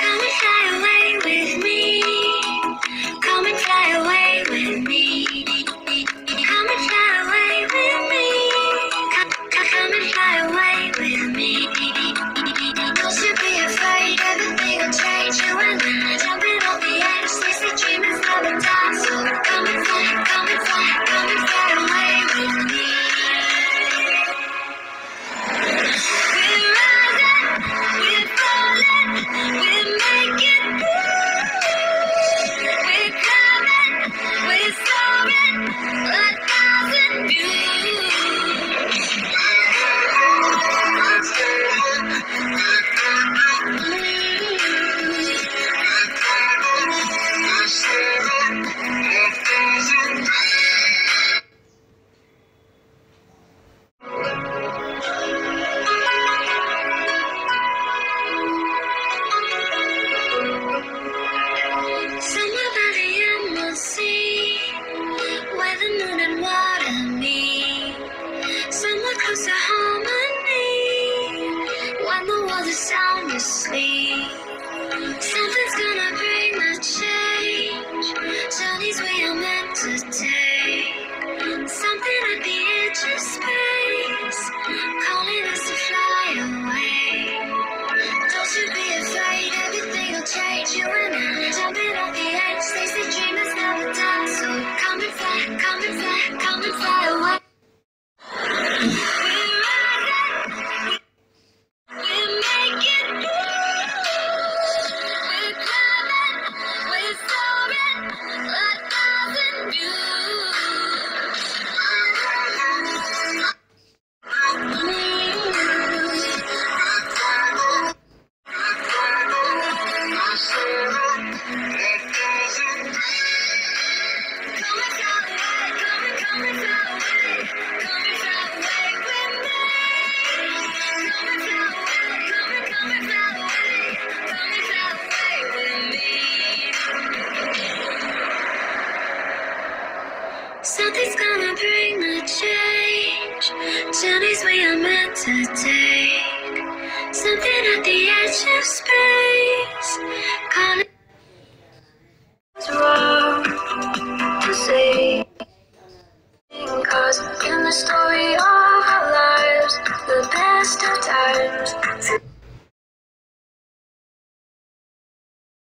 Come and fly away with me. Come and fly away with me. Come and fly away with me. Come and fly away with me. Don't you be afraid, everything will change. You and I jumping off the edge. This dream is never done. So come and fly, come and fly, come and fly away with me. We're rising, we're falling, we're making moves. We're coming, we're soaring, 1,000 views. Somewhere by the emerald sea, where the moon and water meet. Somewhere close to harmony, when the world is sound asleep. Something's gonna bring the change, journeys we are meant to take. Something at the edge of space, calling us to fly away. Don't you be afraid, everything will change. You and I jumping off the edge. They say dream is never done. So come and fly, come and fly, come and fly away. We're rising, we're making moves. We're climbing, we're soaring, 1,000 views. Something's gonna bring the change, journeys we are meant to take.